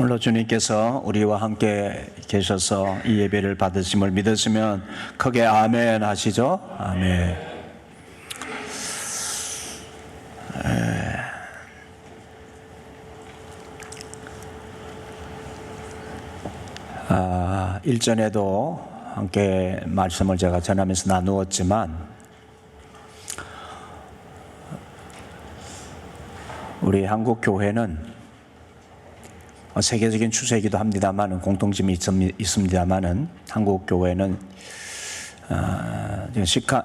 홀로 주님께서 우리와 함께 계셔서 이 예배를 받으심을 믿으시면 크게 아멘 하시죠? 아멘. 일전에도 함께 말씀을 제가 전하면서 나누었지만 우리 한국 교회는 세계적인 추세이기도 합니다만 공통점이 있습니다만은 한국 교회는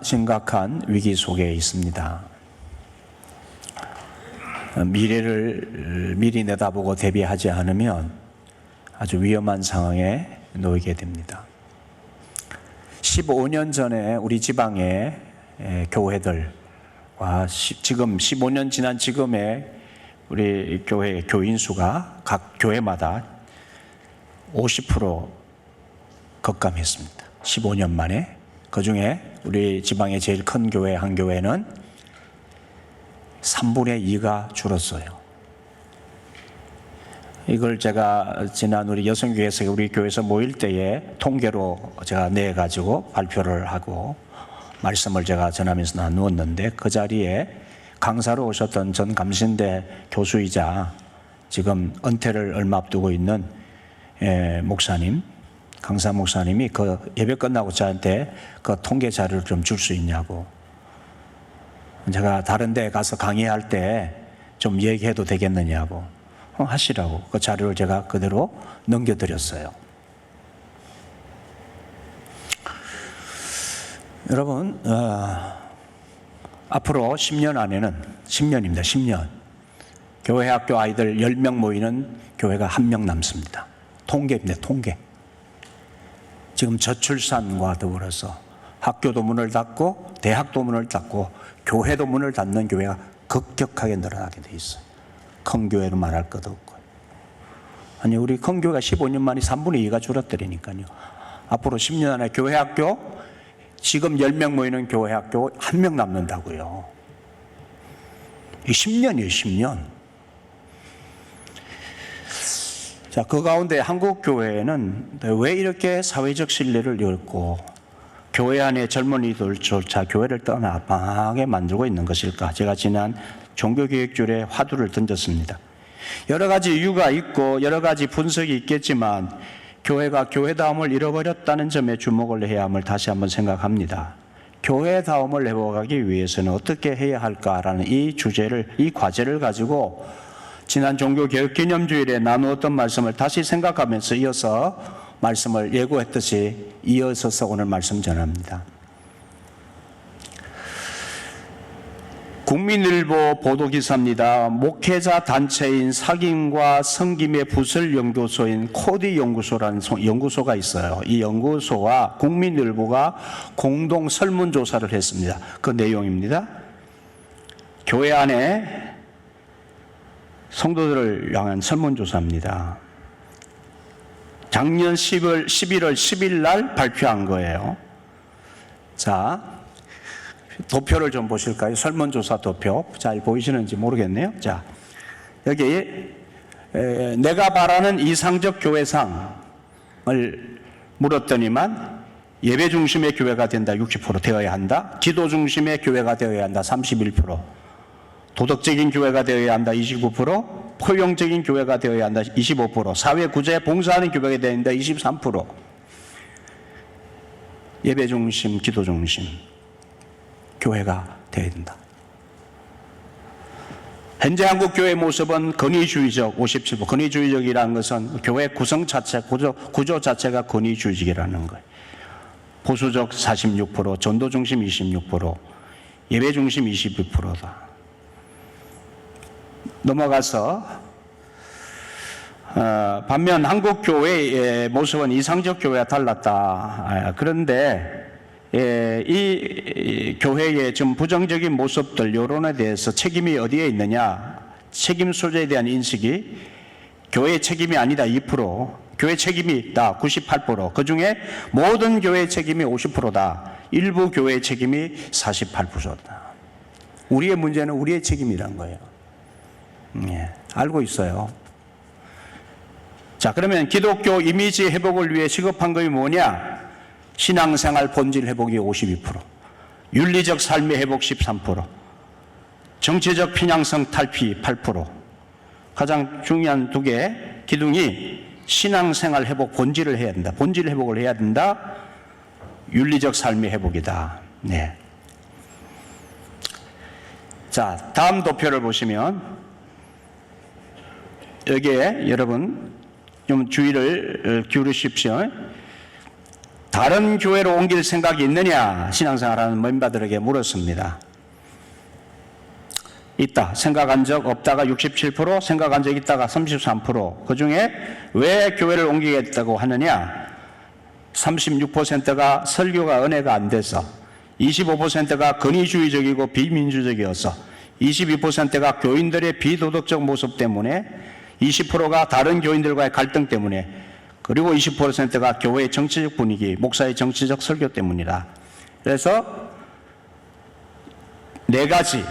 심각한 위기 속에 있습니다. 미래를 미리 내다보고 대비하지 않으면 아주 위험한 상황에 놓이게 됩니다. 15년 전에 우리 지방의 교회들과 지금 15년 지난 지금의 우리 교회 교인 수가 각 교회마다 50% 급감했습니다. 15년 만에. 그 중에 우리 지방의 제일 큰 교회 한 교회는 3분의 2가 줄었어요. 이걸 제가 지난 우리 여성교회에서 우리 교회에서 모일 때에 통계로 제가 내가지고 발표를 하고 말씀을 제가 전하면서 나누었는데 그 자리에 강사로 오셨던 전 감신대 교수이자 지금 은퇴를 얼마 앞두고 있는 목사님, 강사 목사님이 그 예배 끝나고 저한테 그 통계 자료를 좀 줄 수 있냐고. 제가 다른 데 가서 강의할 때 좀 얘기해도 되겠느냐고. 하시라고. 그 자료를 제가 그대로 넘겨드렸어요. 여러분, 앞으로 10년 안에는 10년입니다. 10년. 교회 학교 아이들 10명 모이는 교회가 1명 남습니다. 통계입니다. 통계. 지금 저출산과 더불어서 학교도 문을 닫고 대학도 문을 닫고 교회도 문을 닫는 교회가 급격하게 늘어나게 돼 있어요. 큰 교회로 말할 것도 없고. 아니 우리 큰 교회가 15년 만에 3분의 2가 줄었더라니까요. 앞으로 10년 안에 교회 학교 지금 10명 모이는 교회 학교 1명 남는다고요. 이 10년이에요, 10년. 자, 그 가운데 한국 교회는 왜 이렇게 사회적 신뢰를 잃고 교회 안에 젊은이들조차 교회를 떠나 방황하게 만들고 있는 것일까? 제가 지난 종교개혁줄에 화두를 던졌습니다. 여러 가지 이유가 있고 여러 가지 분석이 있겠지만 교회가 교회다움을 잃어버렸다는 점에 주목을 해야 함을 다시 한번 생각합니다. 교회다움을 회복하기 위해서는 어떻게 해야 할까라는 이 주제를, 이 과제를 가지고 지난 종교개혁기념주일에 나누었던 말씀을 다시 생각하면서 이어서 말씀을 예고했듯이 이어서서 오늘 말씀 전합니다. 국민일보 보도기사입니다. 목회자 단체인 사김과 성김의 부설 연구소인 코디 연구소라는 연구소가 있어요. 이 연구소와 국민일보가 공동 설문조사를 했습니다. 그 내용입니다. 교회 안에 성도들을 향한 설문조사입니다. 작년 11월 10일 날 발표한 거예요. 자, 도표를 좀 보실까요? 설문조사 도표. 잘 보이시는지 모르겠네요. 자, 여기 내가 바라는 이상적 교회상을 물었더니만 예배 중심의 교회가 된다 60% 되어야 한다. 기도 중심의 교회가 되어야 한다 31%. 도덕적인 교회가 되어야 한다 29%. 포용적인 교회가 되어야 한다 25%. 사회 구제에 봉사하는 교회가 되어야 한다 23%. 예배 중심, 기도 중심 교회가 되어야 된다. 현재 한국 교회의 모습은 권위주의적 57%. 권위주의적이라는 것은 교회 구성 자체, 구조 자체가 권위주의적이라는 거예요. 보수적 46%, 전도 중심 26%, 예배 중심 22%다. 넘어가서 반면 한국 교회의 모습은 이상적 교회와 달랐다. 그런데 이 교회의 좀 부정적인 모습들 여론에 대해서 책임이 어디에 있느냐? 책임 소재에 대한 인식이 교회의 책임이 아니다 2%, 교회 책임이 있다 98%, 그중에 모든 교회의 책임이 50%다. 일부 교회의 책임이 48%다. 우리의 문제는 우리의 책임이란 거예요. 알고 있어요. 자, 그러면 기독교 이미지 회복을 위해 시급한 것이 뭐냐? 신앙생활 본질 회복이 52%, 윤리적 삶의 회복 13%, 정치적 편향성 탈피 8%. 가장 중요한 두 개 기둥이 신앙생활 회복 본질을 해야 된다. 본질 회복을 해야 된다. 윤리적 삶의 회복이다. 네. 자, 다음 도표를 보시면 여기에 여러분 좀 주의를 기울이십시오. 다른 교회로 옮길 생각이 있느냐? 신앙생활하는 멤버들에게 물었습니다. 있다. 생각한 적 없다가 67%, 생각한 적 있다가 33%. 그 중에 왜 교회를 옮기겠다고 하느냐? 36%가 설교가 은혜가 안 돼서, 25%가 권위주의적이고 비민주적이어서, 22%가 교인들의 비도덕적 모습 때문에, 20%가 다른 교인들과의 갈등 때문에, 그리고 20%가 교회의 정치적 분위기, 목사의 정치적 설교 때문이다. 그래서 네 가지가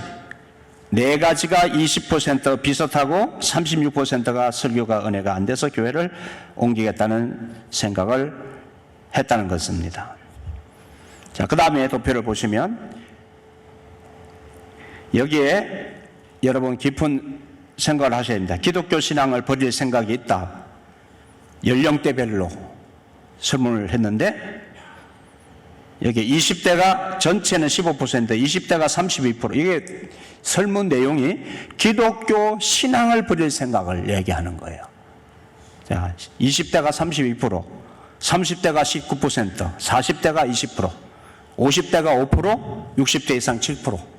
20% 비슷하고 36%가 설교가 은혜가 안 돼서 교회를 옮기겠다는 생각을 했다는 것입니다. 자, 그 다음에 도표를 보시면 여기에 여러분 깊은 생각을 하셔야 됩니다. 기독교 신앙을 버릴 생각이 있다. 연령대별로 설문을 했는데 여기 20대가 전체는 15%, 20대가 32%. 이게 설문 내용이 기독교 신앙을 버릴 생각을 얘기하는 거예요. 자, 20대가 32%, 30대가 19%, 40대가 20%, 50대가 5%, 60대 이상 7%.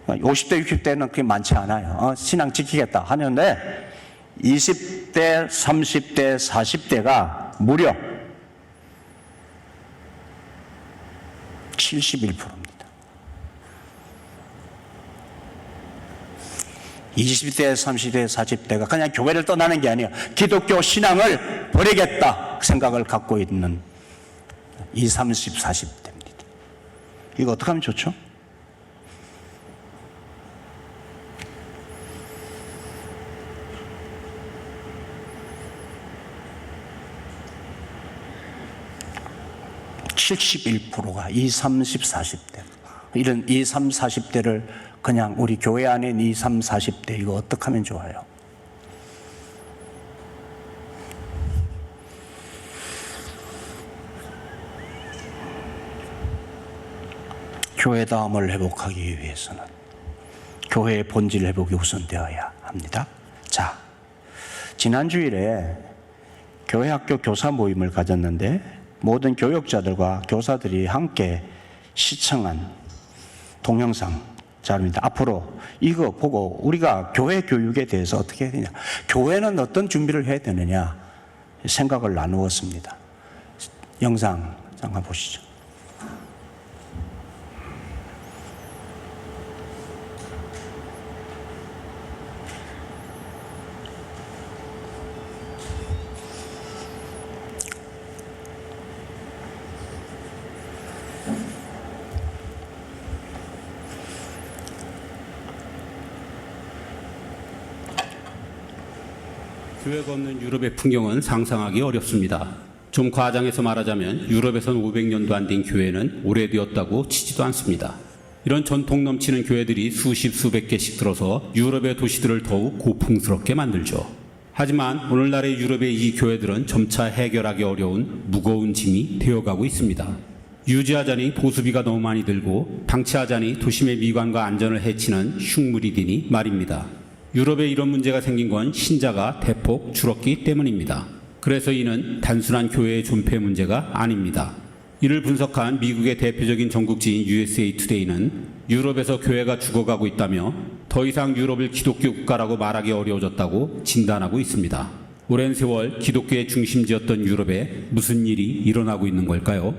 50대, 60대는 그렇게 많지 않아요. 신앙 지키겠다 하는데 20대, 30대, 40대가 무려 71%입니다. 20대, 30대, 40대가 그냥 교회를 떠나는 게 아니에요. 기독교 신앙을 버리겠다 생각을 갖고 있는 20, 30, 40대입니다. 이거 어떻게 하면 좋죠? (71%가) 20, 30, 40대. 이런 20, 30, 40대를 그냥 우리 교회 안에 20, 30, 40대 이거 어떻게 하면 좋아요? 교회다움을 회복하기 위해서는 교회의 본질 회복이 우선되어야 합니다. 자, 지난 주일에 교회 학교 교사 모임을 가졌는데 모든 교역자들과 교사들이 함께 시청한 동영상 자료입니다. 앞으로 이거 보고 우리가 교회 교육에 대해서 어떻게 해야 되냐, 교회는 어떤 준비를 해야 되느냐 생각을 나누었습니다. 영상 잠깐 보시죠. 교회가 없는 유럽의 풍경은 상상하기 어렵습니다. 좀 과장해서 말하자면 유럽에선 500년도 안 된 교회는 오래되었다고 치지도 않습니다. 이런 전통 넘치는 교회들이 수십 수백 개씩 들어서 유럽의 도시들을 더욱 고풍스럽게 만들죠. 하지만 오늘날의 유럽의 이 교회들은 점차 해결하기 어려운 무거운 짐이 되어가고 있습니다. 유지하자니 보수비가 너무 많이 들고 방치하자니 도심의 미관과 안전을 해치는 흉물이 되니 말입니다. 유럽에 이런 문제가 생긴 건 신자가 대폭 줄었기 때문입니다. 그래서 이는 단순한 교회의 존폐 문제가 아닙니다. 이를 분석한 미국의 대표적인 전국지인 USA 투데이는 유럽에서 교회가 죽어가고 있다며 더 이상 유럽을 기독교 국가라고 말하기 어려워졌다고 진단하고 있습니다. 오랜 세월 기독교의 중심지였던 유럽에 무슨 일이 일어나고 있는 걸까요?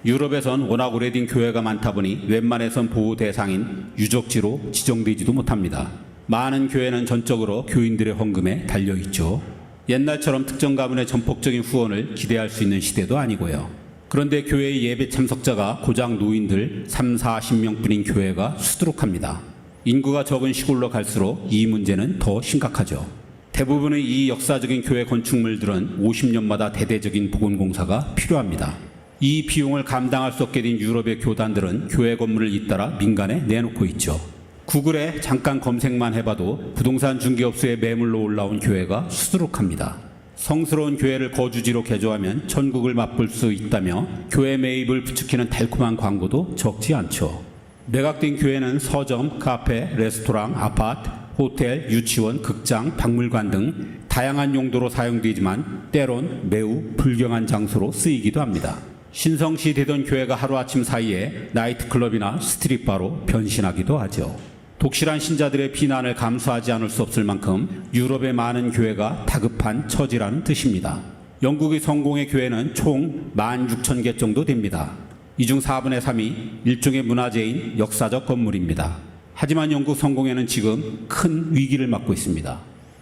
유럽에선 워낙 오래된 교회가 많다 보니 웬만해선 보호 대상인 유적지로 지정되지도 못합니다. 많은 교회는 전적으로 교인들의 헌금에 달려있죠. 옛날처럼 특정 가문의 전폭적인 후원을 기대할 수 있는 시대도 아니고요. 그런데 교회의 예배 참석자가 고작 노인들 3, 40명뿐인 교회가 수두룩합니다. 인구가 적은 시골로 갈수록 이 문제는 더 심각하죠. 대부분의 이 역사적인 교회 건축물들은 50년마다 대대적인 복원공사가 필요합니다. 이 비용을 감당할 수 없게 된 유럽의 교단들은 교회 건물을 잇따라 민간에 내놓고 있죠. 구글에 잠깐 검색만 해봐도 부동산 중개업소의 매물로 올라온 교회가 수두룩합니다. 성스러운 교회를 거주지로 개조하면 천국을 맛볼 수 있다며 교회 매입을 부추기는 달콤한 광고도 적지 않죠. 매각된 교회는 서점, 카페, 레스토랑, 아파트, 호텔, 유치원, 극장, 박물관 등 다양한 용도로 사용되지만 때론 매우 불경한 장소로 쓰이기도 합니다. 신성시 되던 교회가 하루아침 사이에 나이트클럽이나 스트릿바로 변신하기도 하죠. 독실한 신자들의 비난을 감수하지 않을 수 없을 만큼 유럽의 많은 교회가 다급한 처지라는 뜻입니다. 영국의 성공의 교회는 총 16,000개 정도 됩니다. 이 중 4분의 3이 일종의 문화재인 역사적 건물입니다. 하지만 영국 성공회는 지금 큰 위기를 맞고 있습니다.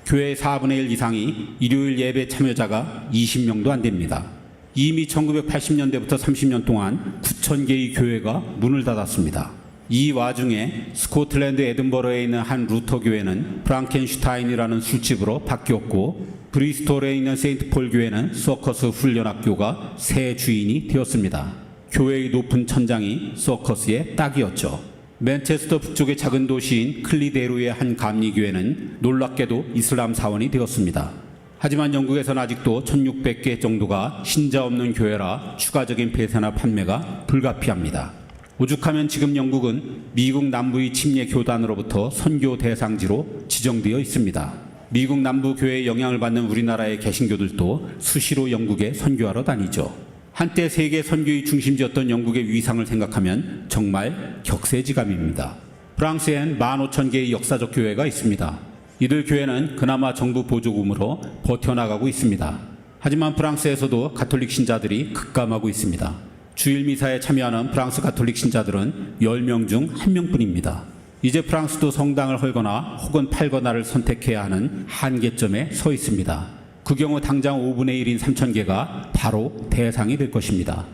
교회의 4분의 1 이상이 일요일 예배 참여자가 20명도 안 됩니다. 이미 1980년대부터 30년 동안 9,000개의 교회가 문을 닫았습니다. 이 와중에 스코틀랜드 에든버러에 있는 한 루터 교회는 프랑켄슈타인이라는 술집으로 바뀌었고 브리스톨에 있는 세인트폴 교회는 서커스 훈련학교가 새 주인이 되었습니다. 교회의 높은 천장이 서커스의 딱이었죠. 맨체스터 북쪽의 작은 도시인 클리데루의 한 감리교회는 놀랍게도 이슬람 사원이 되었습니다. 하지만 영국에서는 아직도 1,600개 정도가 신자 없는 교회라 추가적인 폐쇄나 판매가 불가피합니다. 오죽하면 지금 영국은 미국 남부의 침례 교단으로부터 선교 대상지로 지정되어 있습니다. 미국 남부 교회의 영향을 받는 우리나라의 개신교들도 수시로 영국에 선교하러 다니죠. 한때 세계 선교의 중심지였던 영국의 위상을 생각하면 정말 격세지감입니다. 프랑스엔 15,000개의 역사적 교회가 있습니다. 이들 교회는 그나마 정부 보조금으로 버텨나가고 있습니다. 하지만 프랑스에서도 가톨릭 신자들이 급감하고 있습니다. 주일 미사에 참여하는 프랑스 가톨릭 신자들은 10명 중 1명뿐입니다. 이제 프랑스도 성당을 헐거나 혹은 팔거나를 선택해야 하는 한계점에 서 있습니다. 그 경우 당장 5분의 1인 3,000개가 바로 대상이 될 것입니다.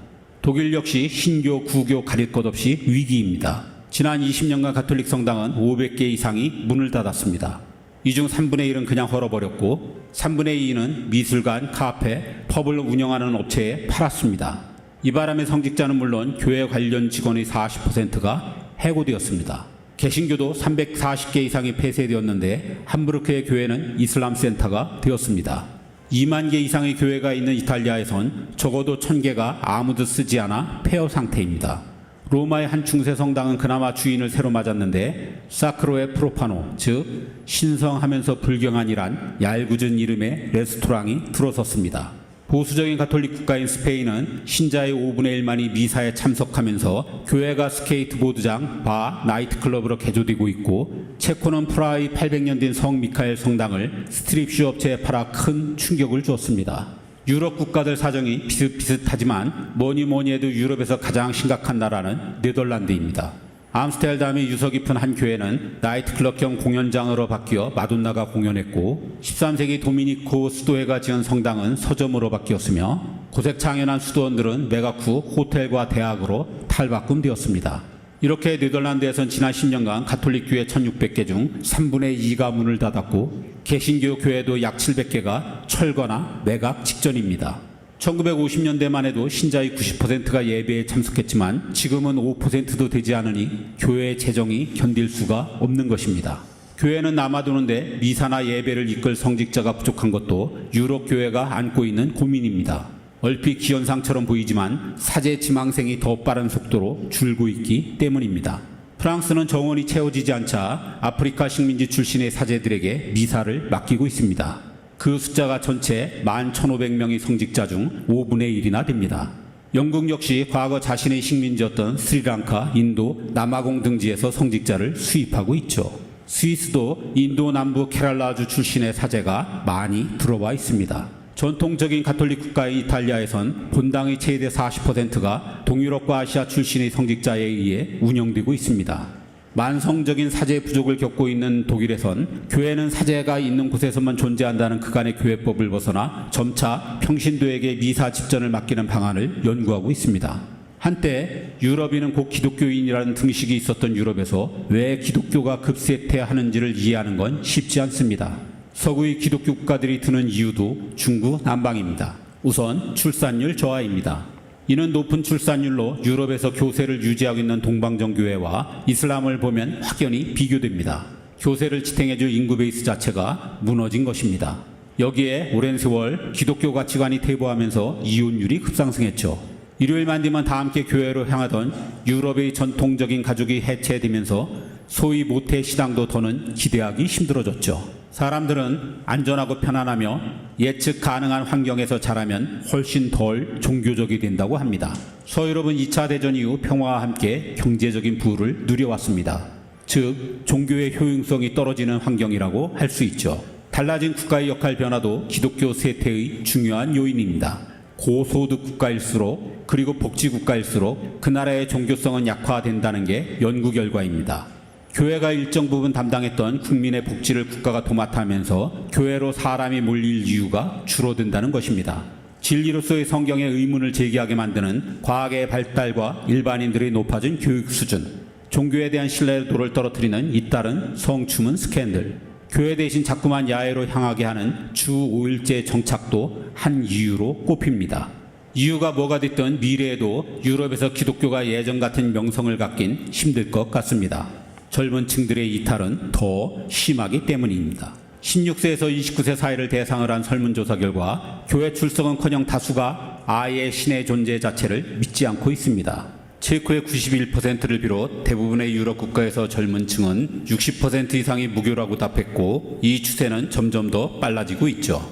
독일 역시 신교, 구교 가릴 것 없이 위기입니다. 지난 20년간 가톨릭 성당은 500개 이상이 문을 닫았습니다. 이 중 3분의 1은 그냥 헐어버렸고 3분의 2는 미술관, 카페, 펍을 운영하는 업체에 팔았습니다. 이 바람에 성직자는 물론 교회 관련 직원의 40%가 해고되었습니다. 개신교도 340개 이상이 폐쇄되었는데 함부르크의 교회는 이슬람 센터가 되었습니다. 2만 개 이상의 교회가 있는 이탈리아에선 적어도 1,000개가 아무도 쓰지 않아 폐허 상태입니다. 로마의 한 중세 성당은 그나마 주인을 새로 맞았는데 사크로의 프로파노, 즉 신성하면서 불경한이란 얄궂은 이름의 레스토랑이 들어섰습니다. 보수적인 가톨릭 국가인 스페인은 신자의 5분의 1만이 미사에 참석하면서 교회가 스케이트보드장, 바, 나이트클럽으로 개조되고 있고 체코는 프라하의 800년 된 성 미카엘 성당을 스트립쇼 업체에 팔아 큰 충격을 주었습니다. 유럽 국가들 사정이 비슷비슷하지만 뭐니 해도 유럽에서 가장 심각한 나라는 네덜란드입니다. 암스테르담의 유서 깊은 한 교회는 나이트클럽형 공연장으로 바뀌어 마돈나가 공연했고 13세기 도미니코 수도회가 지은 성당은 서점으로 바뀌었으며 고색창연한 수도원들은 매각 후 호텔과 대학으로 탈바꿈되었습니다. 이렇게 네덜란드에선 지난 10년간 가톨릭 교회 1,600개 중 3분의 2가 문을 닫았고 개신교 교회도 약 700개가 철거나 매각 직전입니다. 1950년대만 해도 신자의 90%가 예배에 참석했지만 지금은 5%도 되지 않으니 교회의 재정이 견딜 수가 없는 것입니다. 교회는 남아도는데 미사나 예배를 이끌 성직자가 부족한 것도 유럽 교회가 안고 있는 고민입니다. 얼핏 기현상처럼 보이지만 사제 지망생이 더 빠른 속도로 줄고 있기 때문입니다. 프랑스는 정원이 채워지지 않자 아프리카 식민지 출신의 사제들에게 미사를 맡기고 있습니다. 그 숫자가 전체 11,500명의 성직자 중 5분의 1이나 됩니다. 영국 역시 과거 자신의 식민지였던 스리랑카, 인도, 남아공 등지에서 성직자를 수입하고 있죠. 스위스도 인도 남부 케랄라주 출신의 사제가 많이 들어와 있습니다. 전통적인 가톨릭 국가인 이탈리아에선 본당의 최대 40%가 동유럽과 아시아 출신의 성직자에 의해 운영되고 있습니다. 만성적인 사제 부족을 겪고 있는 독일에선 교회는 사제가 있는 곳에서만 존재한다는 그간의 교회법을 벗어나 점차 평신도에게 미사 집전을 맡기는 방안을 연구하고 있습니다. 한때 유럽인은 곧 기독교인이라는 등식이 있었던 유럽에서 왜 기독교가 급쇠퇴하는지를 이해하는 건 쉽지 않습니다. 서구의 기독교 국가들이 드는 이유도 중구난방입니다. 우선 출산율 저하입니다. 이는 높은 출산율로 유럽에서 교세를 유지하고 있는 동방정교회와 이슬람을 보면 확연히 비교됩니다. 교세를 지탱해줄 인구 베이스 자체가 무너진 것입니다. 여기에 오랜 세월 기독교 가치관이 퇴보하면서 이혼율이 급상승했죠. 일요일만 되면 다 함께 교회로 향하던 유럽의 전통적인 가족이 해체되면서 소위 모태 신앙도 더는 기대하기 힘들어졌죠. 사람들은 안전하고 편안하며 예측 가능한 환경에서 자라면 훨씬 덜 종교적이 된다고 합니다. 서유럽은 2차 대전 이후 평화와 함께 경제적인 부를 누려왔습니다. 즉, 종교의 효용성이 떨어지는 환경이라고 할 수 있죠. 달라진 국가의 역할 변화도 기독교 쇠퇴의 중요한 요인입니다. 고소득 국가일수록 그리고 복지국가일수록 그 나라의 종교성은 약화된다는 게 연구 결과입니다. 교회가 일정 부분 담당했던 국민의 복지를 국가가 도맡아 하면서 교회로 사람이 몰릴 이유가 줄어든다는 것입니다. 진리로서의 성경의 의문을 제기하게 만드는 과학의 발달과 일반인들의 높아진 교육 수준, 종교에 대한 신뢰도를 떨어뜨리는 잇따른 성추문 스캔들, 교회 대신 자꾸만 야외로 향하게 하는 주 5일제 정착도 한 이유로 꼽힙니다. 이유가 뭐가 됐든 미래에도 유럽에서 기독교가 예전 같은 명성을 갖긴 힘들 것 같습니다. 젊은 층들의 이탈은 더 심하기 때문입니다. 16세에서 29세 사이를 대상으로 한 설문조사 결과 교회 출석은커녕 다수가 아예 신의 존재 자체를 믿지 않고 있습니다. 체코의 91%를 비롯 대부분의 유럽 국가에서 젊은 층은 60% 이상이 무교라고 답했고 이 추세는 점점 더 빨라지고 있죠.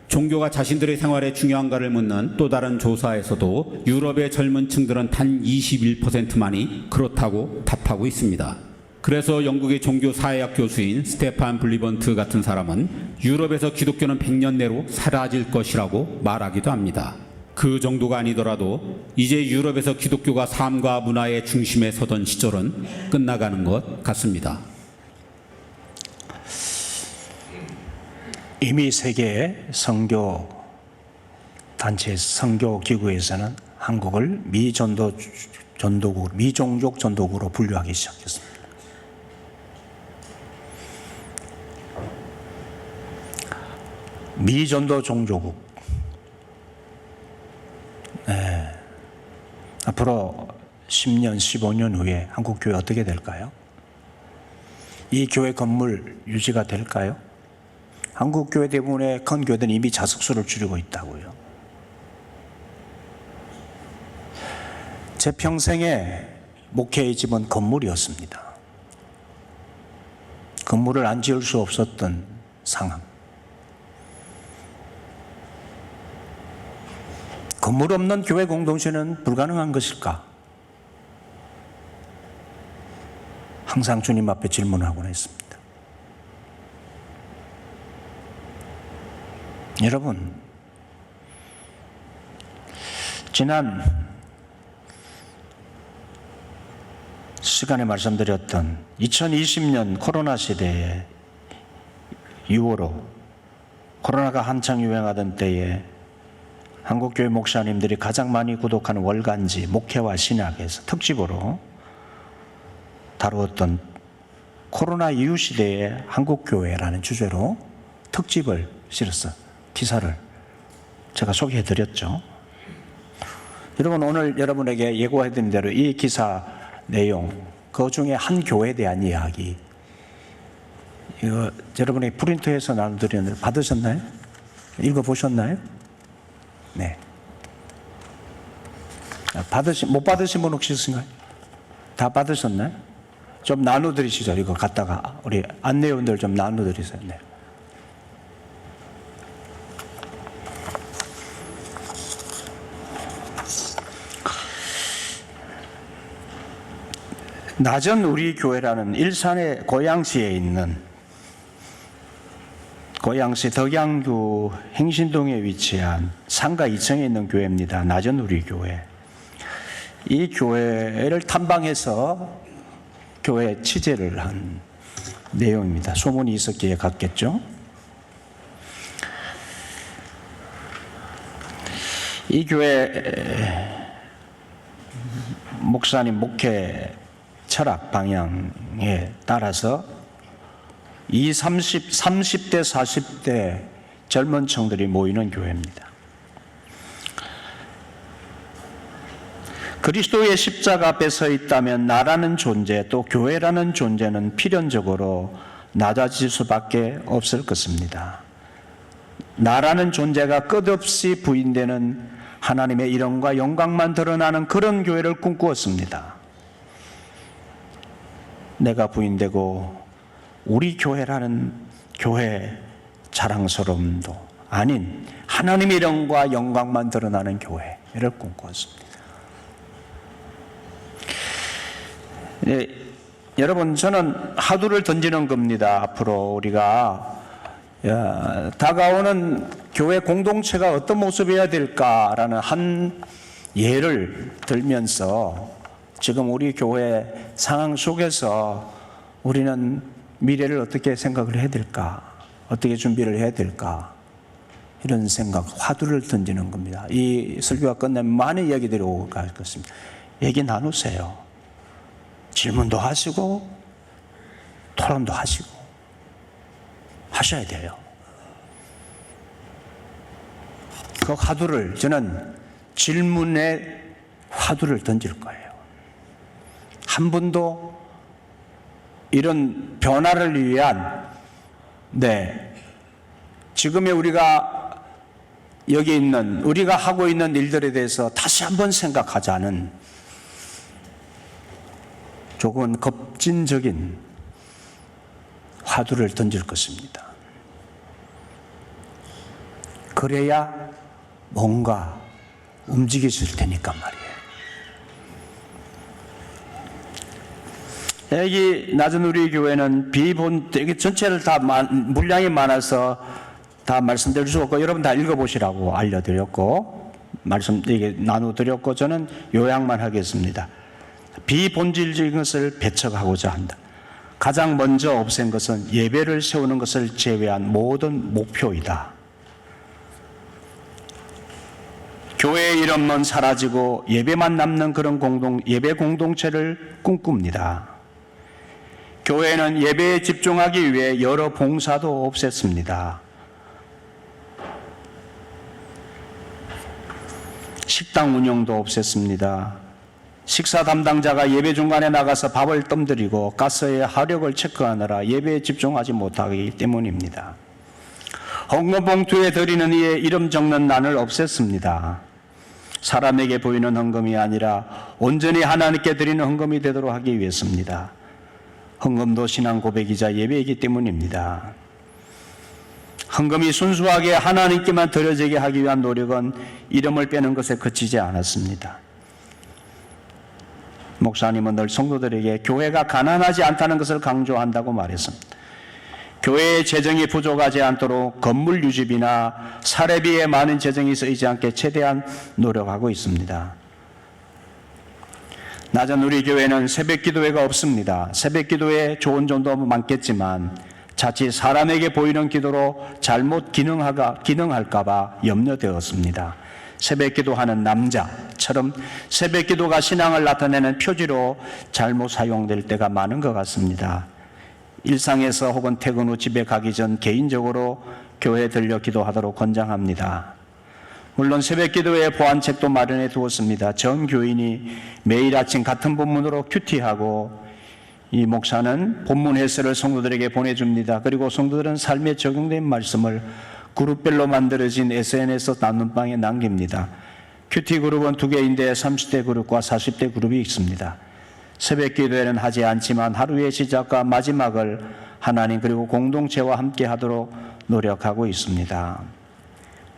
종교가 자신들의 생활에 중요한가를 묻는 또 다른 조사에서도 유럽의 젊은 층들은 단 21%만이 그렇다고 답하고 있습니다. 그래서 영국의 종교 사회학 교수인 스테판 블리번트 같은 사람은 유럽에서 기독교는 100년 내로 사라질 것이라고 말하기도 합니다. 그 정도가 아니더라도 이제 유럽에서 기독교가 삶과 문화의 중심에 서던 시절은 끝나가는 것 같습니다. 이미 세계 선교 단체 선교 기구에서는 한국을 미종족 전도국으로 분류하기 시작했습니다. 미전도 종교국. 네. 앞으로 10년, 15년 후에 한국 교회 어떻게 될까요? 이 교회 건물 유지가 될까요? 한국 교회 대부분의 큰 교회들은 이미 자석수를 줄이고 있다고요. 제 평생의 목회의 집은 건물이었습니다. 건물을 안 지을 수 없었던 상황. 건물 없는 교회 공동체는 불가능한 것일까? 항상 주님 앞에 질문하곤 했습니다. 여러분, 지난 시간에 말씀드렸던 2020년 코로나 시대에 이후로 코로나가 한창 유행하던 때에 한국교회 목사님들이 가장 많이 구독하는 월간지 목회와 신학에서 특집으로 다루었던 코로나 이후 시대의 한국교회라는 주제로 특집을 실었어요. 기사를 제가 소개해드렸죠. 여러분, 오늘 여러분에게 예고해드린 대로 이 기사 내용, 그 중에 한 교회에 대한 이야기, 이거 여러분이 프린트해서 나눠드렸는데 받으셨나요? 읽어보셨나요? 네. 못 받으신 분 혹시 있으신가요? 다 받으셨나요? 좀 나눠드리시죠. 이거 갖다가 우리 안내원들 좀 나눠드리세요. 네. 낮은 우리 교회라는 일산의 고양시에 있는 고양시 덕양구 행신동에 위치한 상가 2층에 있는 교회입니다. 낮은 우리 교회. 이 교회를 탐방해서 교회 취재를 한 내용입니다. 소문이 있었기에 갔겠죠. 이 교회 목사님 목회 철학 방향에 따라서 30대, 40대 젊은 층들이 모이는 교회입니다. 그리스도의 십자가 앞에 서 있다면 나라는 존재, 또 교회라는 존재는 필연적으로 낮아질 수밖에 없을 것입니다. 나라는 존재가 끝없이 부인되는 하나님의 이름과 영광만 드러나는 그런 교회를 꿈꾸었습니다. 내가 부인되고 우리 교회라는 교회 자랑스러움도 아닌 하나님의 이름과 영광만 드러나는 교회를 꿈꾸었습니다. 여러분, 저는 화두를 던지는 겁니다. 앞으로 우리가 다가오는 교회 공동체가 어떤 모습이어야 될까라는 한 예를 들면서 지금 우리 교회 상황 속에서 우리는 미래를 어떻게 생각을 해야 될까, 어떻게 준비를 해야 될까, 이런 생각, 화두를 던지는 겁니다. 이 설교가 끝나면 많은 이야기들이 오고 갈 것입니다. 얘기 나누세요. 질문도 하시고 토론도 하시고 하셔야 돼요. 그 화두를, 저는 질문에 화두를 던질 거예요. 한 분도 이런 변화를 위한, 지금의 우리가 여기 있는, 우리가 하고 있는 일들에 대해서 다시 한번 생각하자는 조금 급진적인 화두를 던질 것입니다. 그래야 뭔가 움직이실 테니까 말이에요. 여기 낮은 우리 교회는 여기 전체를 다 물량이 많아서 다 말씀드릴 수 없고, 여러분 다 읽어보시라고 알려드렸고, 이게 나눠드렸고, 저는 요약만 하겠습니다. 비본질적인 것을 배척하고자 한다. 가장 먼저 없앤 것은 예배를 세우는 것을 제외한 모든 목표이다. 교회의 이름은 사라지고 예배만 남는 그런 예배 공동체를 꿈꿉니다. 교회는 예배에 집중하기 위해 여러 봉사도 없앴습니다. 식당 운영도 없앴습니다. 식사 담당자가 예배 중간에 나가서 밥을 떠들이고 가스의 화력을 체크하느라 예배에 집중하지 못하기 때문입니다. 헌금 봉투에 드리는 이의 이름 적는 난을 없앴습니다. 사람에게 보이는 헌금이 아니라 온전히 하나님께 드리는 헌금이 되도록 하기 위해서입니다. 헌금도 신앙 고백이자 예배이기 때문입니다. 헌금이 순수하게 하나님께만 드려지게 하기 위한 노력은 이름을 빼는 것에 그치지 않았습니다. 목사님은 늘 성도들에게 교회가 가난하지 않다는 것을 강조한다고 말했습니다. 교회의 재정이 부족하지 않도록 건물 유지비나 사례비에 많은 재정이 쓰이지 않게 최대한 노력하고 있습니다. 낮은 우리 교회는 새벽 기도회가 없습니다. 새벽 기도회 좋은 점도 많겠지만 자칫 사람에게 보이는 기도로 잘못 기능할까 봐 염려되었습니다. 새벽 기도하는 남자처럼 새벽 기도가 신앙을 나타내는 표지로 잘못 사용될 때가 많은 것 같습니다. 일상에서 혹은 퇴근 후 집에 가기 전 개인적으로 교회에 들려 기도하도록 권장합니다. 물론 새벽 기도회 보안책도 마련해 두었습니다. 전 교인이 매일 아침 같은 본문으로 큐티하고 이 목사는 본문 해설을 성도들에게 보내줍니다. 그리고 성도들은 삶에 적용된 말씀을 그룹별로 만들어진 SNS 나눔방에 남깁니다. 큐티 그룹은 2개인데 30대 그룹과 40대 그룹이 있습니다. 새벽 기도회는 하지 않지만 하루의 시작과 마지막을 하나님 그리고 공동체와 함께 하도록 노력하고 있습니다.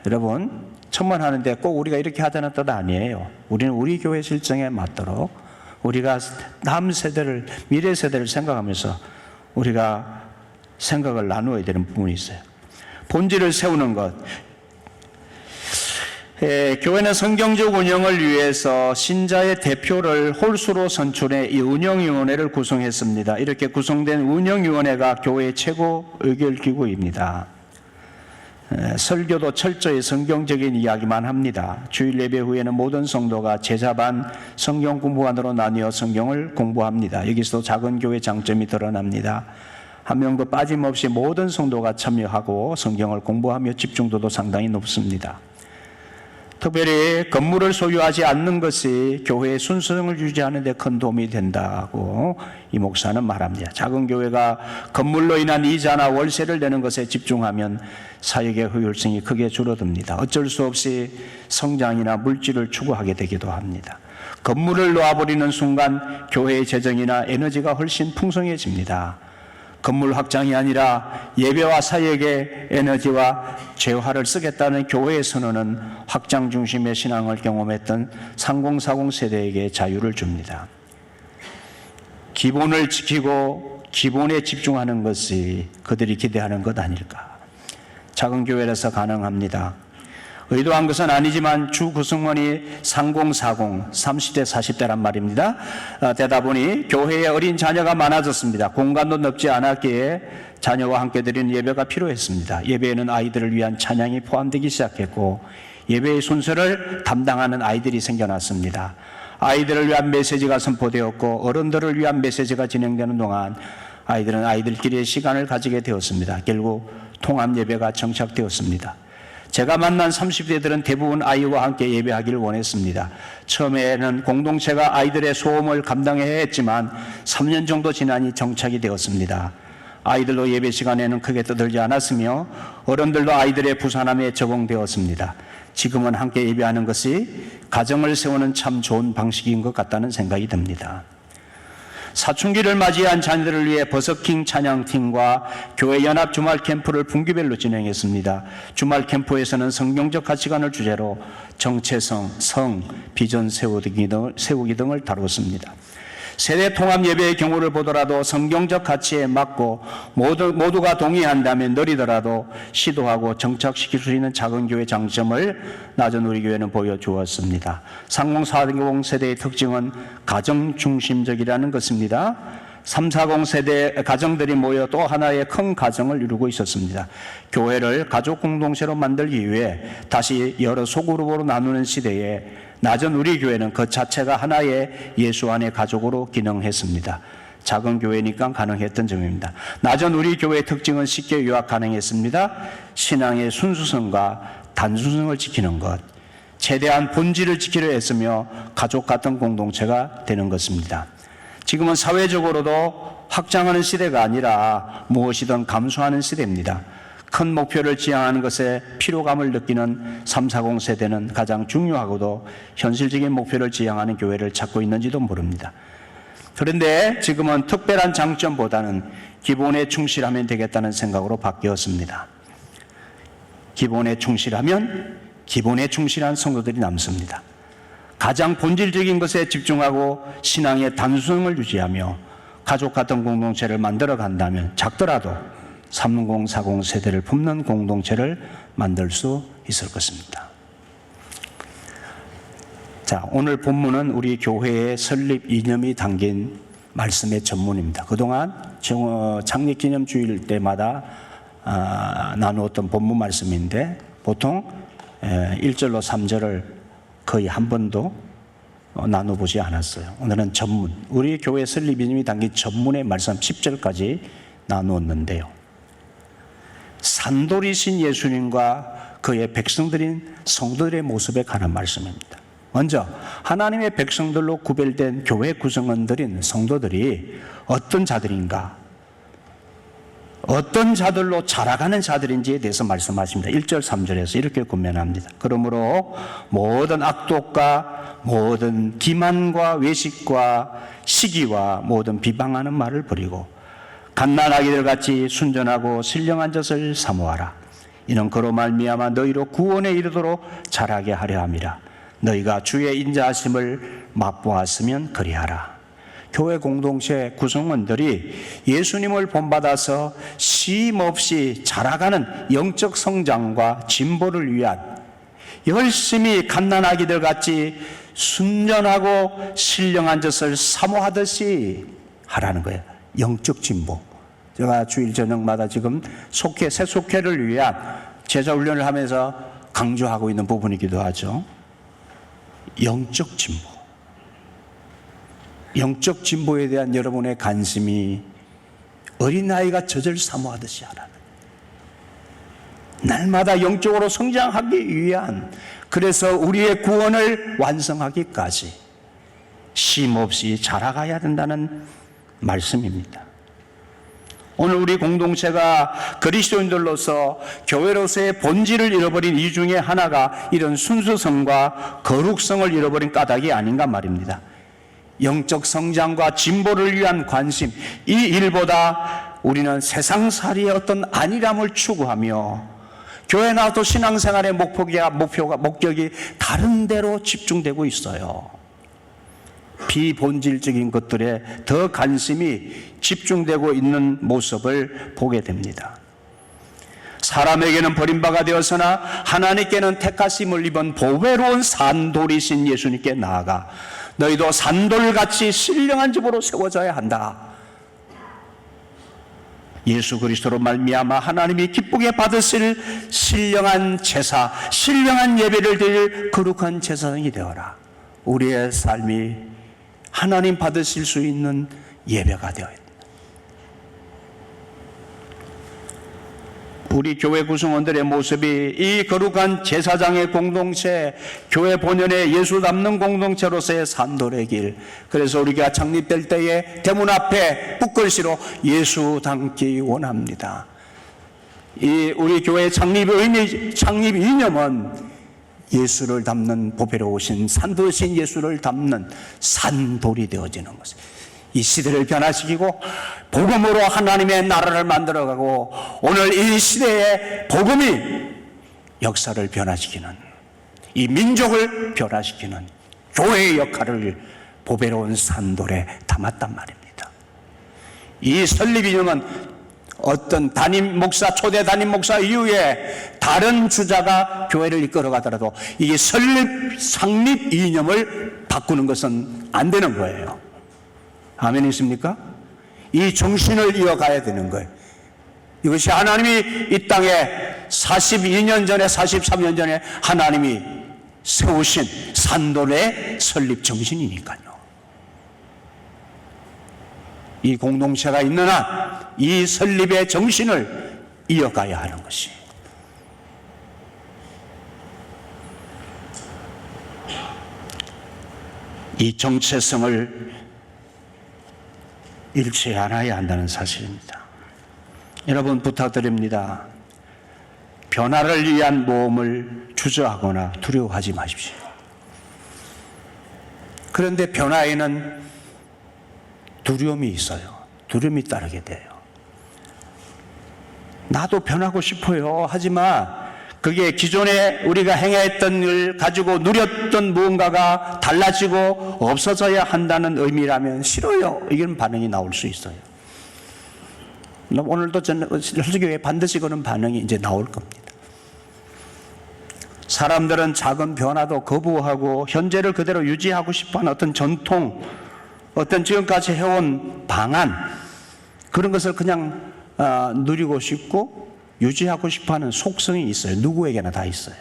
여러분, 천만하는데 꼭 우리가 이렇게 하자는 뜻 아니에요. 우리는 우리 교회 실정에 맞도록 우리가 다음 세대를, 미래 세대를 생각하면서 우리가 생각을 나누어야 되는 부분이 있어요. 본질을 세우는 것. 교회는 성경적 운영을 위해서 신자의 대표를 홀수로 선출해 이 운영위원회를 구성했습니다. 이렇게 구성된 운영위원회가 교회의 최고 의결기구입니다. 설교도 철저히 성경적인 이야기만 합니다. 주일 예배 후에는 모든 성도가 제자반 성경 공부반으로 나뉘어 성경을 공부합니다. 여기서도 작은 교회 장점이 드러납니다. 한 명도 빠짐없이 모든 성도가 참여하고 성경을 공부하며 집중도도 상당히 높습니다. 특별히 건물을 소유하지 않는 것이 교회의 순수성을 유지하는 데 큰 도움이 된다고 이 목사는 말합니다. 작은 교회가 건물로 인한 이자나 월세를 내는 것에 집중하면 사역의 효율성이 크게 줄어듭니다. 어쩔 수 없이 성장이나 물질을 추구하게 되기도 합니다. 건물을 놓아버리는 순간 교회의 재정이나 에너지가 훨씬 풍성해집니다. 건물 확장이 아니라 예배와 사역의 에너지와 재화를 쓰겠다는 교회의 선언은 확장 중심의 신앙을 경험했던 3040 세대에게 자유를 줍니다. 기본을 지키고 기본에 집중하는 것이 그들이 기대하는 것 아닐까. 작은 교회라서 가능합니다. 의도한 것은 아니지만 주 구성원이 3040, 30대, 40대란 말입니다. 되다 보니 교회에 어린 자녀가 많아졌습니다. 공간도 넓지 않았기에 자녀와 함께 드리는 예배가 필요했습니다. 예배에는 아이들을 위한 찬양이 포함되기 시작했고 예배의 순서를 담당하는 아이들이 생겨났습니다. 아이들을 위한 메시지가 선포되었고 어른들을 위한 메시지가 진행되는 동안 아이들은 아이들끼리의 시간을 가지게 되었습니다. 결국 통합 예배가 정착되었습니다. 제가 만난 30대들은 대부분 아이와 함께 예배하기를 원했습니다. 처음에는 공동체가 아이들의 소음을 감당해야 했지만 3년 정도 지나니 정착이 되었습니다. 아이들도 예배 시간에는 크게 떠들지 않았으며 어른들도 아이들의 부산함에 적응되었습니다. 지금은 함께 예배하는 것이 가정을 세우는 참 좋은 방식인 것 같다는 생각이 듭니다. 사춘기를 맞이한 자녀들을 위해 버서킹 찬양팀과 교회 연합 주말 캠프를 분기별로 진행했습니다. 주말 캠프에서는 성경적 가치관을 주제로 정체성, 성, 비전 세우기 등을 다뤘습니다. 세대 통합 예배의 경우를 보더라도 성경적 가치에 맞고 모두가 동의한다면 느리더라도 시도하고 정착시킬 수 있는 작은 교회 장점을 낮은 우리 교회는 보여주었습니다. 3040 세대의 특징은 가정 중심적이라는 것입니다. 340 세대 가정들이 모여 또 하나의 큰 가정을 이루고 있었습니다. 교회를 가족 공동체로 만들기 위해 다시 여러 소그룹으로 나누는 시대에 낮은 우리 교회는 그 자체가 하나의 예수 안의 가족으로 기능했습니다. 작은 교회니까 가능했던 점입니다. 낮은 우리 교회의 특징은 쉽게 요약 가능했습니다. 신앙의 순수성과 단순성을 지키는 것, 최대한 본질을 지키려 했으며 가족 같은 공동체가 되는 것입니다. 지금은 사회적으로도 확장하는 시대가 아니라 무엇이든 감수하는 시대입니다. 큰 목표를 지향하는 것에 피로감을 느끼는 340 세대는 가장 중요하고도 현실적인 목표를 지향하는 교회를 찾고 있는지도 모릅니다. 그런데 지금은 특별한 장점보다는 기본에 충실하면 되겠다는 생각으로 바뀌었습니다. 기본에 충실하면 기본에 충실한 성도들이 남습니다. 가장 본질적인 것에 집중하고 신앙의 단순성을 유지하며 가족 같은 공동체를 만들어 간다면 작더라도 3040 세대를 품는 공동체를 만들 수 있을 것입니다. 자, 오늘 본문은 우리 교회의 설립 이념이 담긴 말씀의 전문입니다. 그동안 창립기념주일 때마다 나누었던 본문 말씀인데 보통 1절로 3절을 거의 한 번도 나눠보지 않았어요. 오늘은 전문, 우리 교회 설립 이념이 담긴 전문의 말씀 10절까지 나누었는데요. 산돌이신 예수님과 그의 백성들인 성도들의 모습에 관한 말씀입니다. 먼저 하나님의 백성들로 구별된 교회 구성원들인 성도들이 어떤 자들인가, 어떤 자들로 자라가는 자들인지에 대해서 말씀하십니다. 1절 3절에서 이렇게 권면합니다. 그러므로 모든 악독과 모든 기만과 외식과 시기와 모든 비방하는 말을 버리고 갓난아기들 같이 순전하고 신령한 젖을 사모하라. 이는 그로 말미암아 너희로 구원에 이르도록 자라게 하려 함이라. 너희가 주의 인자하심을 맛보았으면 그리하라. 교회 공동체 구성원들이 예수님을 본받아서 쉼없이 자라가는 영적 성장과 진보를 위한 열심히 갓난아기들 같이 순전하고 신령한 젖을 사모하듯이 하라는 거예요. 영적 진보. 제가 주일 저녁마다 지금 새 속회를 위한 제자 훈련을 하면서 강조하고 있는 부분이기도 하죠. 영적 진보. 영적 진보에 대한 여러분의 관심이 어린아이가 젖을 사모하듯이 하라는, 날마다 영적으로 성장하기 위한, 그래서 우리의 구원을 완성하기까지 쉼없이 자라가야 된다는 말씀입니다. 오늘 우리 공동체가 그리스도인들로서 교회로서의 본질을 잃어버린 이유 중에 하나가 이런 순수성과 거룩성을 잃어버린 까닭이 아닌가 말입니다. 영적 성장과 진보를 위한 관심, 이 일보다 우리는 세상살이의 어떤 안일함을 추구하며 교회 나와도 신앙생활의 목격이 다른 데로 집중되고 있어요. 비본질적인 것들에 더 관심이 집중되고 있는 모습을 보게 됩니다. 사람에게는 버림바가 되었으나 하나님께는 택하심을 입은 보배로운 산돌이신 예수님께 나아가 너희도 산돌같이 신령한 집으로 세워져야 한다. 예수 그리스도로 말미암아 하나님이 기쁘게 받으실 신령한 제사, 신령한 예배를 드릴 거룩한 제사장이 되어라. 우리의 삶이 하나님 받으실 수 있는 예배가 되어야 된다. 우리 교회 구성원들의 모습이 이 거룩한 제사장의 공동체, 교회 본연의 예수 닮는 공동체로서의 산돌의 길, 그래서 우리가 창립될 때에 대문 앞에 붓글씨로 예수 닮기 원합니다. 이 우리 교회 창립 이념은 예수를 담는 보배로우신 산돌이신 예수를 담는 산돌이 되어지는 것입니다. 이 시대를 변화시키고 복음으로 하나님의 나라를 만들어가고 오늘 이 시대의 복음이 역사를 변화시키는, 이 민족을 변화시키는 교회의 역할을 보배로운 산돌에 담았단 말입니다. 이 설립 이념은 어떤 초대 담임 목사 이후에 다른 주자가 교회를 이끌어가더라도 이게 상립 이념을 바꾸는 것은 안 되는 거예요. 아멘이십니까? 이 정신을 이어가야 되는 거예요. 이것이 하나님이 이 땅에 42년 전에 43년 전에 하나님이 세우신 산돌의 설립 정신이니까요. 이 공동체가 있는 한 이 설립의 정신을 이어가야 하는 것이, 이 정체성을 잃지 않아야 한다는 사실입니다. 여러분 부탁드립니다. 변화를 위한 모험을 주저하거나 두려워하지 마십시오. 그런데 변화에는 두려움이 있어요. 두려움이 따르게 돼요. 나도 변하고 싶어요. 하지만 그게 기존에 우리가 행했던 일 가지고 누렸던 무언가가 달라지고 없어져야 한다는 의미라면 싫어요. 이런 반응이 나올 수 있어요. 오늘도 설교에 반드시 그런 반응이 이제 나올 겁니다. 사람들은 작은 변화도 거부하고 현재를 그대로 유지하고 싶어하는 어떤 전통, 어떤 지금까지 해온 방안, 그런 것을 그냥 누리고 싶고 유지하고 싶어하는 속성이 있어요. 누구에게나 다 있어요.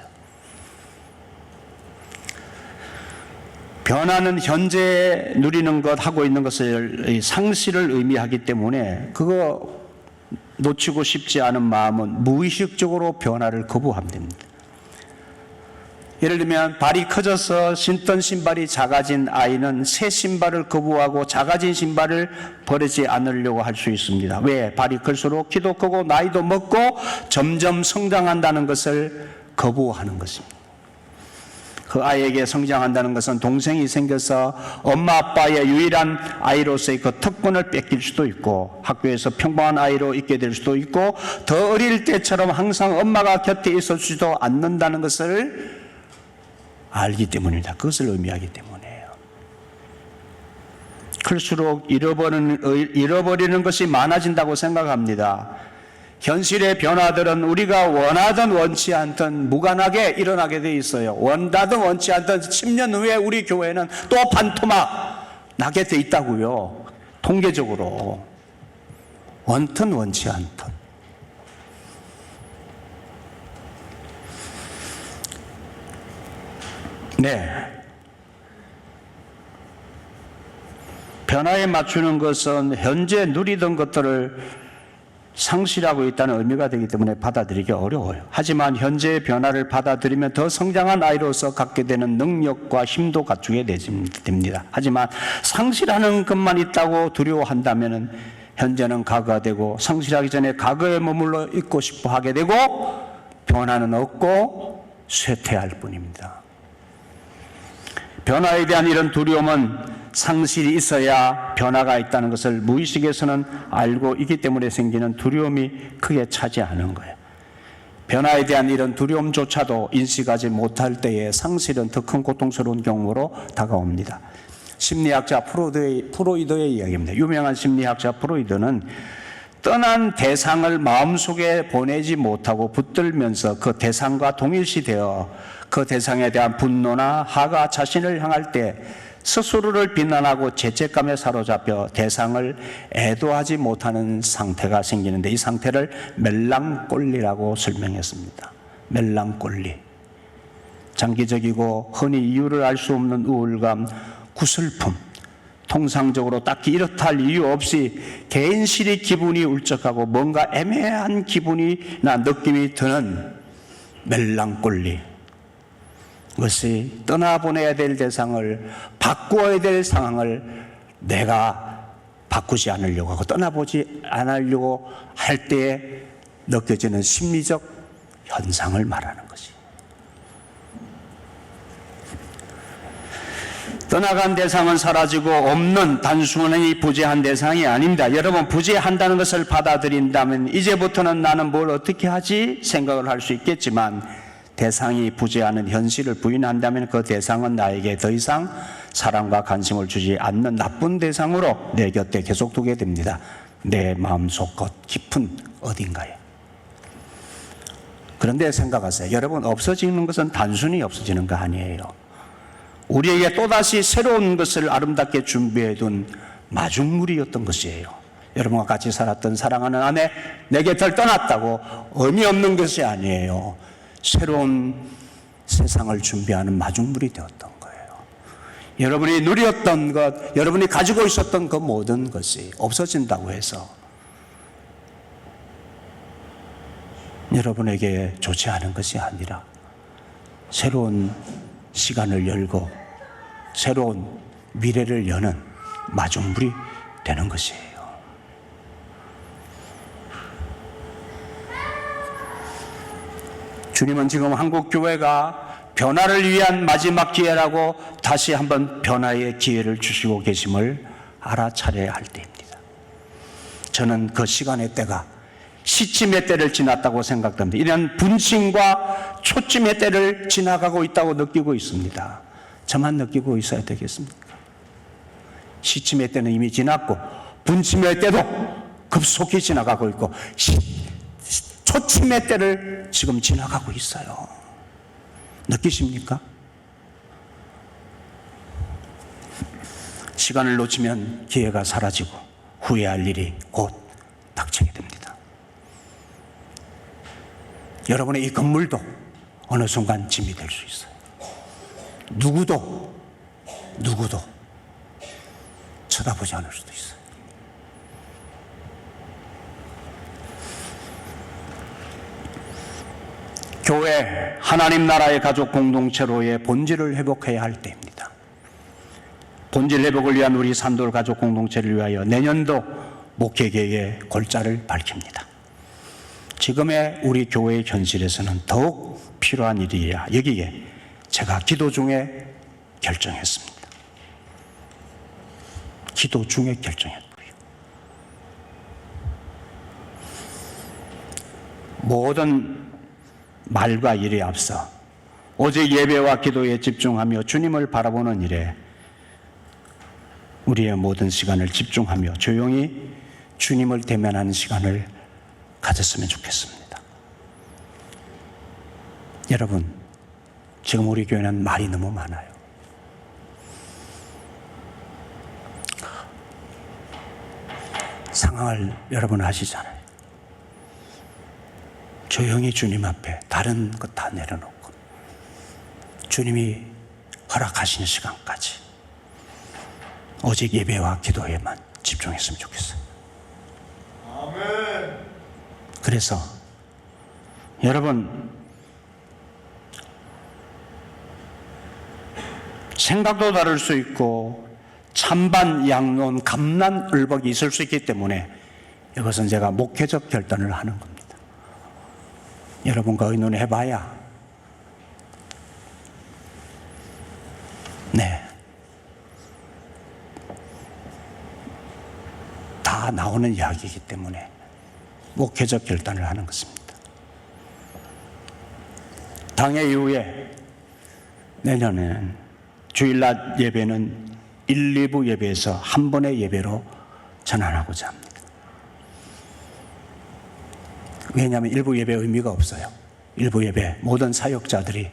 변화는 현재 누리는 것, 하고 있는 것을 상실을 의미하기 때문에 그거 놓치고 싶지 않은 마음은 무의식적으로 변화를 거부하면 됩니다. 예를 들면 발이 커져서 신던 신발이 작아진 아이는 새 신발을 거부하고 작아진 신발을 버리지 않으려고 할 수 있습니다. 왜? 발이 클수록 키도 크고 나이도 먹고 점점 성장한다는 것을 거부하는 것입니다. 그 아이에게 성장한다는 것은 동생이 생겨서 엄마 아빠의 유일한 아이로서의 그 특권을 뺏길 수도 있고, 학교에서 평범한 아이로 있게 될 수도 있고, 더 어릴 때처럼 항상 엄마가 곁에 있어주지도 않는다는 것을 알기 때문입니다. 그것을 의미하기 때문이에요. 클수록 잃어버리는 것이 많아진다고 생각합니다. 현실의 변화들은 우리가 원하든 원치 않든 무관하게 일어나게 돼 있어요. 원하든 원치 않든 10년 후에 우리 교회는 또 반토막 나게 돼 있다고요. 통계적으로. 원튼 원치 않든. 네. 변화에 맞추는 것은 현재 누리던 것들을 상실하고 있다는 의미가 되기 때문에 받아들이기 어려워요. 하지만 현재의 변화를 받아들이면 더 성장한 아이로서 갖게 되는 능력과 힘도 갖추게 됩니다. 하지만 상실하는 것만 있다고 두려워한다면 현재는 과거가 되고 상실하기 전에 과거에 머물러 있고 싶어 하게 되고 변화는 없고 쇠퇴할 뿐입니다. 변화에 대한 이런 두려움은 상실이 있어야 변화가 있다는 것을 무의식에서는 알고 있기 때문에 생기는 두려움이 크게 차지하는 거예요. 변화에 대한 이런 두려움조차도 인식하지 못할 때에 상실은 더 큰 고통스러운 경우로 다가옵니다. 심리학자 프로이드의 이야기입니다. 유명한 심리학자 프로이드는 떠난 대상을 마음속에 보내지 못하고 붙들면서 그 대상과 동일시되어 그 대상에 대한 분노나 화가 자신을 향할 때 스스로를 비난하고 죄책감에 사로잡혀 대상을 애도하지 못하는 상태가 생기는데 이 상태를 멜랑꼴리라고 설명했습니다. 멜랑꼴리. 장기적이고 흔히 이유를 알 수 없는 우울감, 구슬픔, 통상적으로 딱히 이렇다 할 이유 없이 개인실이 기분이 울적하고 뭔가 애매한 기분이나 느낌이 드는 멜랑꼴리. 그것이 떠나보내야 될 대상을, 바꾸어야 될 상황을 내가 바꾸지 않으려고 하고 떠나보지 않으려고 할 때에 느껴지는 심리적 현상을 말하는 것이. 떠나간 대상은 사라지고 없는 단순히 부재한 대상이 아닙니다. 여러분, 부재한다는 것을 받아들인다면 이제부터는 나는 뭘 어떻게 하지 생각을 할 수 있겠지만 대상이 부재하는 현실을 부인한다면 그 대상은 나에게 더 이상 사랑과 관심을 주지 않는 나쁜 대상으로 내 곁에 계속 두게 됩니다. 내 마음속 깊은 어딘가에. 그런데 생각하세요. 여러분, 없어지는 것은 단순히 없어지는 거 아니에요. 우리에게 또다시 새로운 것을 아름답게 준비해둔 마중물이었던 것이에요. 여러분과 같이 살았던 사랑하는 아내, 내 곁을 떠났다고 의미 없는 것이 아니에요. 새로운 세상을 준비하는 마중물이 되었던 거예요. 여러분이 누렸던 것, 여러분이 가지고 있었던 그 모든 것이 없어진다고 해서 여러분에게 좋지 않은 것이 아니라 새로운 시간을 열고 새로운 미래를 여는 마중물이 되는 것이에요. 주님은 지금 한국교회가 변화를 위한 마지막 기회라고 다시 한번 변화의 기회를 주시고 계심을 알아차려야 할 때입니다. 저는 그 시간의 때가 시침의 때를 지났다고 생각됩니다. 이런 분침과 초침의 때를 지나가고 있다고 느끼고 있습니다. 저만 느끼고 있어야 되겠습니까? 시침의 때는 이미 지났고 분침의 때도 급속히 지나가고 있고 초침의 때를 지금 지나가고 있어요. 느끼십니까? 시간을 놓치면 기회가 사라지고 후회할 일이 곧 닥치게 됩니다. 여러분의 이 건물도 어느 순간 짐이 될 수 있어요. 누구도 쳐다보지 않을 수도 있어요. 교회, 하나님 나라의 가족 공동체로의 본질을 회복해야 할 때입니다. 본질 회복을 위한 우리 산돌 가족 공동체를 위하여 내년도 목회계의 골자를 밝힙니다. 지금의 우리 교회의 현실에서는 더욱 필요한 일이야. 여기에 제가 기도 중에 결정했습니다. 기도 중에 결정했고요. 모든 말과 일에 앞서 오직 예배와 기도에 집중하며 주님을 바라보는 일에 우리의 모든 시간을 집중하며 조용히 주님을 대면하는 시간을 가졌으면 좋겠습니다. 여러분, 지금 우리 교회는 말이 너무 많아요. 상황을 여러분 아시잖아요. 조용히 주님 앞에 다른 것 다 내려놓고 주님이 허락하시는 시간까지 오직 예배와 기도에만 집중했으면 좋겠어요. 아멘. 그래서 여러분, 생각도 다를 수 있고 찬반 양론 갑난을박이 있을 수 있기 때문에 이것은 제가 목회적 결단을 하는 겁니다. 여러분과 의논해 봐야 다 나오는 이야기이기 때문에 목회적 결단을 하는 것입니다. 당회 이후에 내년에는 주일날 예배는 1, 2부 예배에서 한 번의 예배로 전환하고자 합니다. 왜냐하면 1부 예배 의미가 없어요. 1부 예배 모든 사역자들이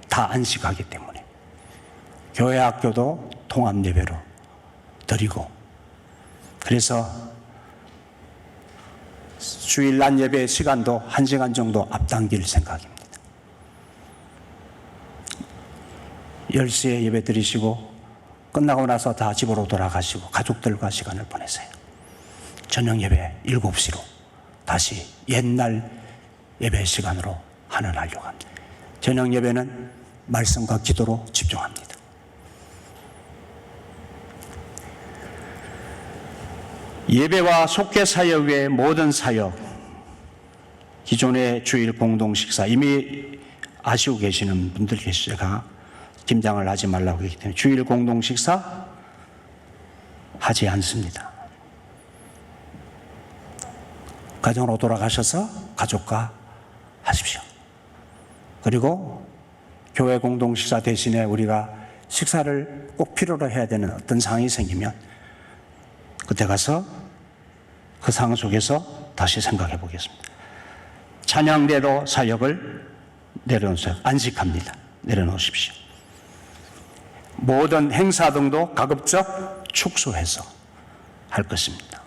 다 안식하기 때문에 교회 학교도 통합 예배로 드리고, 그래서 주일 낮 예배 시간도 1시간 정도 앞당길 생각입니다. 10시에 예배 드리시고 끝나고 나서 다 집으로 돌아가시고 가족들과 시간을 보내세요. 저녁 예배 7시로 다시 옛날 예배 시간으로 하려고 합니다. 저녁 예배는 말씀과 기도로 집중합니다. 예배와 속회 사역 외의 모든 사역, 기존의 주일 공동 식사 이미 아시고 계시는 분들 계시죠. 제가 김장을 하지 말라고 했기 때문에 주일 공동 식사 하지 않습니다. 가정으로 돌아가셔서 가족과 하십시오. 그리고 교회 공동 식사 대신에 우리가 식사를 꼭 필요로 해야 되는 어떤 상황이 생기면 그때 가서 그 상황 속에서 다시 생각해 보겠습니다. 찬양대로 사역을 내려놓으세요. 안식합니다. 내려놓으십시오. 모든 행사 등도 가급적 축소해서 할 것입니다.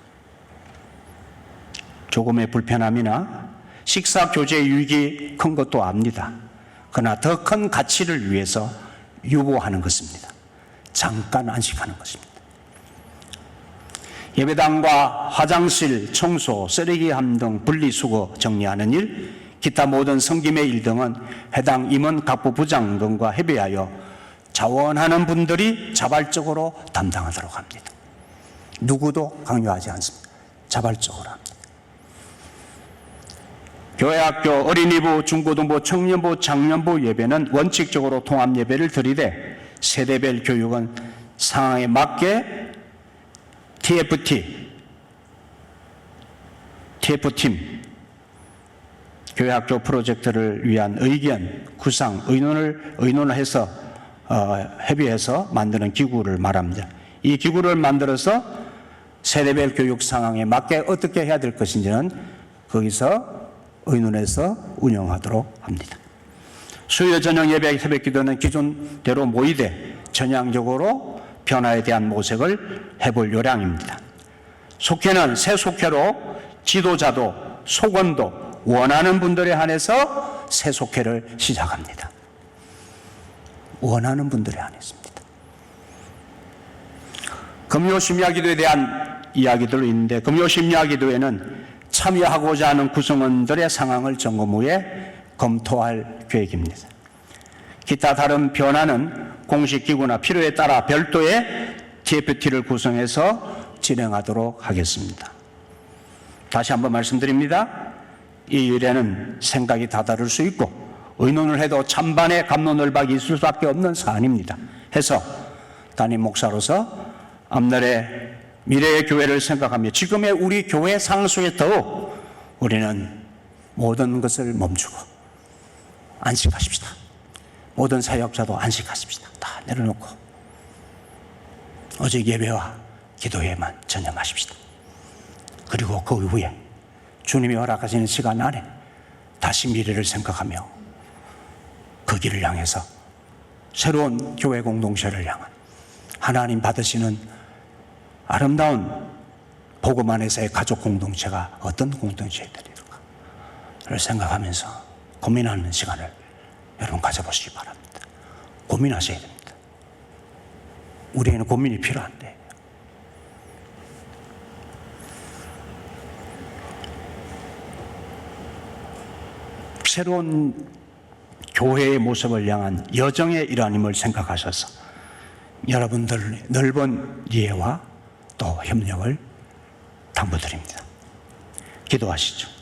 조금의 불편함이나 식사 교제 유익이 큰 것도 압니다. 그러나 더 큰 가치를 위해서 유보하는 것입니다. 잠깐 안식하는 것입니다. 예배당과 화장실 청소, 쓰레기함 등 분리수거 정리하는 일, 기타 모든 섬김의 일 등은 해당 임원 각부 부장 등과 협의하여 자원하는 분들이 자발적으로 담당하도록 합니다. 누구도 강요하지 않습니다. 자발적으로 합니다. 교회학교, 어린이부, 중고등부, 청년부, 장년부 예배는 원칙적으로 통합 예배를 드리되 세대별 교육은 상황에 맞게 TF팀, 교회학교 프로젝트를 위한 의견, 구상, 의논을 해서 협의해서 만드는 기구를 말합니다. 이 기구를 만들어서 세대별 교육 상황에 맞게 어떻게 해야 될 것인지는 거기서 의논해서 운영하도록 합니다. 수요 저녁 예배 새벽 기도는 기존대로 모이되 전향적으로 변화에 대한 모색을 해볼 요량입니다. 속회는 새 속회로 지도자도 속원도 원하는 분들에 한해서 새 속회를 시작합니다. 원하는 분들에 한해서입니다. 금요 심야기도에 대한 이야기도 있는데 금요 심야기도에는 참여하고자 하는 구성원들의 상황을 점검 후에 검토할 계획입니다. 기타 다른 변화는 공식 기구나 필요에 따라 별도의 TFT를 구성해서 진행하도록 하겠습니다. 다시 한번 말씀드립니다. 이 일에는 생각이 다 다를 수 있고 의논을 해도 찬반의 갑론을박이 있을 수밖에 없는 사안입니다. 해서 담임 목사로서 앞날의 미래의 교회를 생각하며 지금의 우리 교회 상황 속에 더욱 우리는 모든 것을 멈추고 안식하십시다. 모든 사역자도 안식하십시다. 다 내려놓고 오직 예배와 기도에만 전념하십시다. 그리고 그 이후에 주님이 허락하시는 시간 안에 다시 미래를 생각하며 그 길을 향해서 새로운 교회 공동체를 향한 하나님 받으시는 아름다운 복음 안에서의 가족 공동체가 어떤 공동체들일까를 생각하면서 고민하는 시간을 여러분 가져보시기 바랍니다. 고민하셔야 됩니다. 우리에게는 고민이 필요한데. 새로운 교회의 모습을 향한 여정의 일환임을 생각하셔서 여러분들 넓은 이해와 또 협력을 당부드립니다. 기도하시죠.